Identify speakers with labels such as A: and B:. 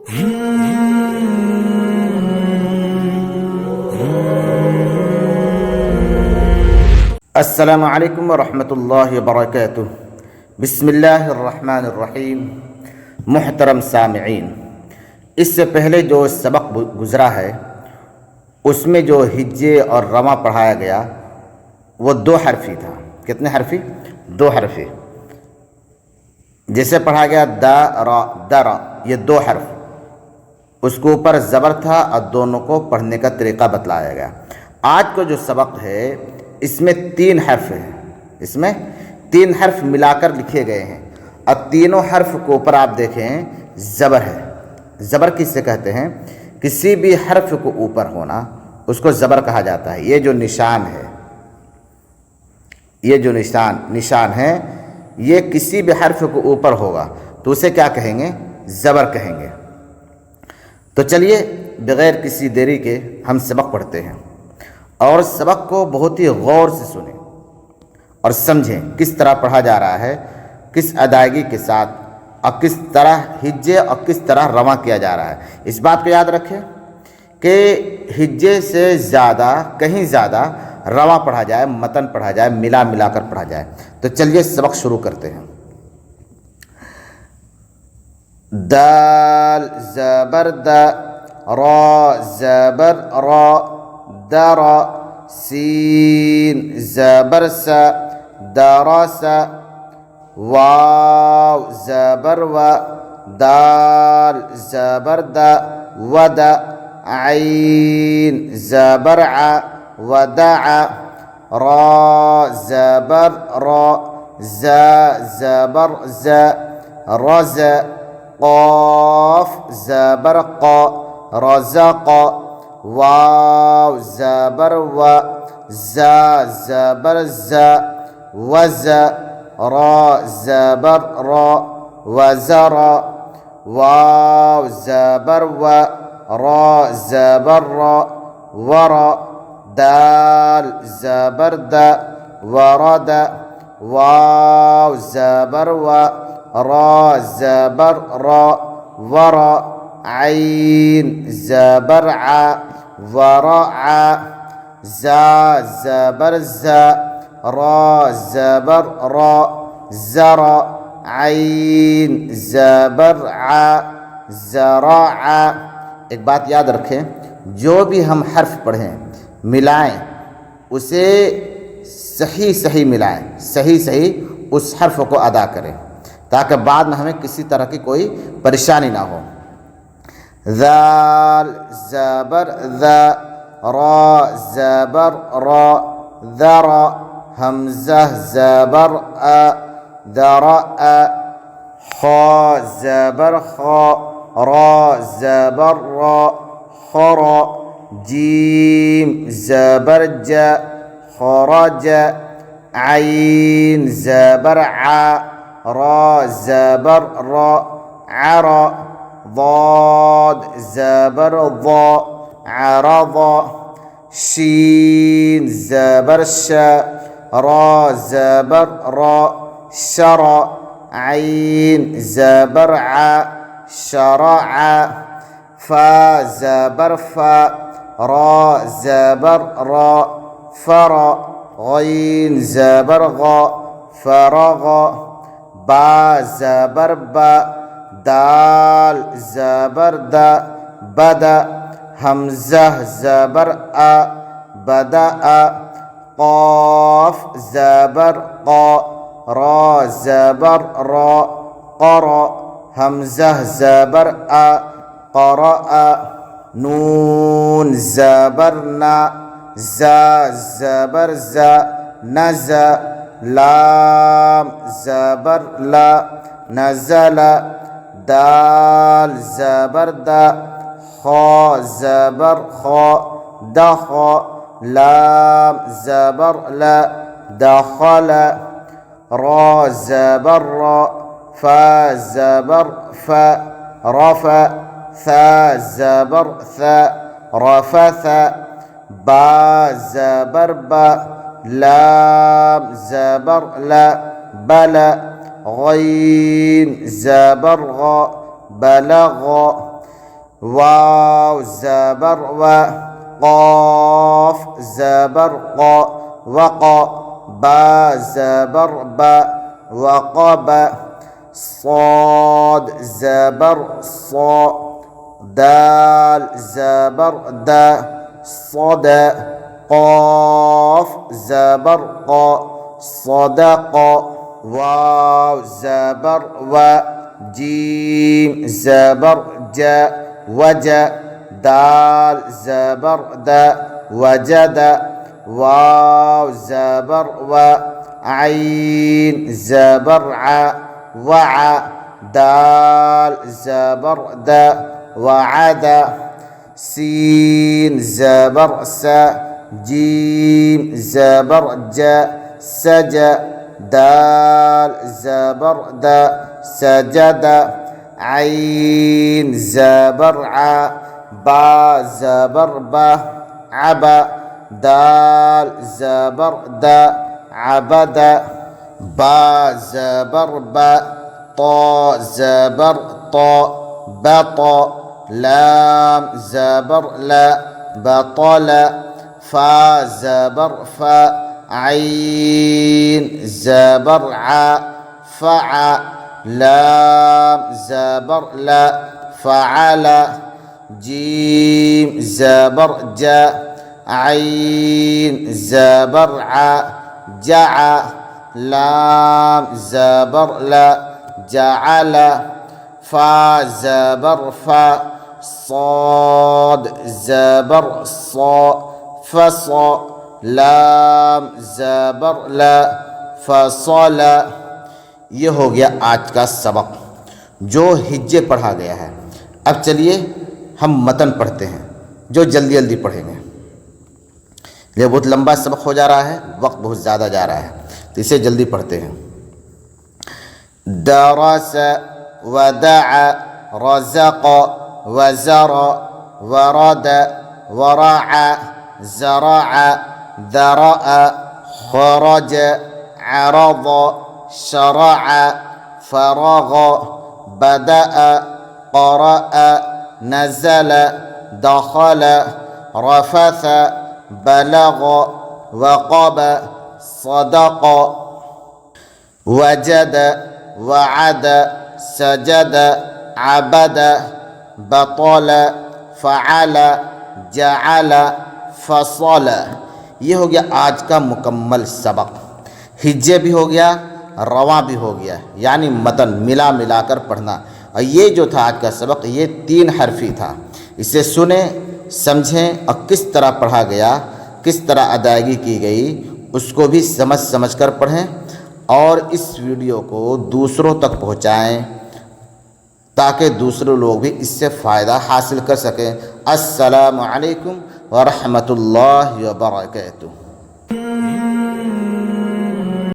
A: अस्सलामु अलैकुम वरहमतुल्लाहि वबरकातुह। बिस्मिल्लाहिर्रहमानिर्रहीम। मुहतरम सामिईन, इससे पहले जो सबक गुज़रा है उसमें जो हिज्जे और रमा पढ़ाया गया वो दो हरफी था। कितने हरफी? दो हरफी। जैसे पढ़ा गया द रा, ये दो हर्फ, उसके ऊपर ज़बर था और दोनों को पढ़ने का तरीक़ा बतलाया गया। आज का जो सबक है इसमें तीन हर्फ हैं, इसमें तीन हर्फ मिलाकर लिखे गए हैं और तीनों हर्फ के ऊपर आप देखें ज़बर है। ज़बर किससे कहते हैं? किसी भी हर्फ को ऊपर होना उसको ज़बर कहा जाता है। ये जो निशान है, ये जो निशान है, ये किसी भी हर्फ को ऊपर होगा तो उसे क्या कहेंगे? ज़बर कहेंगे। तो चलिए बग़ैर किसी देरी के हम सबक पढ़ते हैं और सबक को बहुत ही गौर से सुनें और समझें किस तरह पढ़ा जा रहा है, किस अदायगी के साथ और किस तरह हिज्जे और किस तरह रवा किया जा रहा है। इस बात को याद रखें कि हिज्जे से ज़्यादा, कहीं ज़्यादा रवा पढ़ा जाए, मतन पढ़ा जाए, मिला मिलाकर पढ़ा जाए। तो चलिए सबक शुरू करते हैं। दाल ज़बर द, रा ज़बर रा, दर, सीन ज़बर स, दरस, वाव ज़बर व, दाल ज़बर द, वद, ऐन ज़बर आ, वदअ, रा ज़बर रा, ज़ ज़बर ज़, रज़, क़ाफ़ ज़बर क़, रज़क़, वाव ज़बर व, ज़ ज़बर ज़, वज़, रा ज़बर रा, वज़र, वाव ज़बर व, रा ज़बर रा, वर, दाल ज़बर द, वरद, वाव ज़बर व, रा ज़बर रा, वर, ऐन ज़बर आ, वरअ, ज़ा ज़बर ज़, रा ज़बर रा, ज़र, ऐन ज़बर आ, ज़रअ। एक बात याद रखें, जो भी हम हर्फ पढ़ें मिलाएं उसे सही सही मिलाएं, सही सही उस हर्फ को अदा करें ताकि बाद में हमें किसी तरह की कोई परेशानी ना हो। ज़ाल ज़बर ज़, रा ज़बर रा, ज़र, हमज़ा ज़बर अ, ज़रअ, खा ज़बर खा, रा ज़बर रा, खर, जीम ज़बर ज, खरज, ऐन ज़बर आ, रा ज़बर रा, अर, ضاد ज़बर ض, अरض, शीन ज़बर श, रा ज़बर रा, शर, ऐन ज़बर आ, शरअ, फा ज़बर फा, रा ज़बर रा, फर, गैन ज़बर ग, फरग, बा ज़बर बा, दाल ज़बर द, बद, हमज़ा ज़बर अ, बदअ, क़ाफ़ ज़बर क़, रा ज़बर रा, क़र, हमज़ा ज़बर अ, क़रअ, नून ज़बर न, ज़ा ज़बर ज़, नज़, लाम ज़बर ला, नज़ल, दाल ज़बर द, खा ज़बर खा, दख, लाम ज़बर ल, दखल, रा ज़बर रा, फा ज़बर फ, रफ, सा ज़बर थ, रफथ, बा ज़बर ब, लाम ज़बर ल, बल, गैन ज़बर ग, बलग, वाव ज़बर व, क़ाफ़ ज़बर क़, वक़, बा ज़बर ब, वक़ब, صاد ज़बर ص, दाल ज़बर द, صद, क़ाफ़ ज़बर क़, صدق, वाव ज़बर व, जीम ज़बर ज, वज, दाल ज़बर द, वजद, वाव ज़बर व, आइन ज़बर आ, वआ, दाल ज़बर द, वअद, सीन ज़बर स, जीम ज़बर ज, सज, दाल ज़बर द, सजद, आइन ज़बर आ, बा ज़बर ब, अब, दाल ज़बर द, अबद, बा ज़बर ब, ता ज़बर ता, बत, लाम ज़बर ल, बतल, फा ज़बर फ, आइन ज़बर आ, फ़अ, लाम ज़बर ल, फ़अल, जीम ज़बर ज, आइन ज़बर आ, जअ, लाम ज़बर ल, जअल, फा ज़बर फ, صاد ज़बर ص, फस, लाम ज़बर ल, फसल। ये हो गया आज का सबक जो हिज्जे पढ़ा गया है। अब चलिए हम मतन पढ़ते हैं जो जल्दी जल्दी पढ़ेंगे। ये बहुत लंबा सबक हो जा रहा है, वक्त बहुत ज़्यादा जा रहा है, तो इसे जल्दी पढ़ते हैं। दरस, वदअ, रज़क़, वज़र, वरद, वरअ, ज़रअ, ذرأ, خرج, عرض, شرع, فرغ, بدأ, قرأ، نزل، دخل، رفث، بلغ، وقب، صدق، وجد، وعد، سجد، عبد، بطل، فعل، जअल, फसल। ये हो गया आज का मुकम्मल सबक। हिज्जे भी हो गया, रवा भी हो गया, यानी मतन मिला मिला कर पढ़ना। और ये जो था आज का सबक, ये 3 हरफी था। इसे सुने, समझें और किस तरह पढ़ा गया, किस तरह अदायगी की गई, उसको भी समझ समझ कर पढ़ें और इस वीडियो को दूसरों तक पहुँचाएँ ताकि दूसरे लोग भी इससे फ़ायदा हासिल कर सकें। अस्सलामु अलैकुम व रहमतुल्लाहि व बरकातुहू।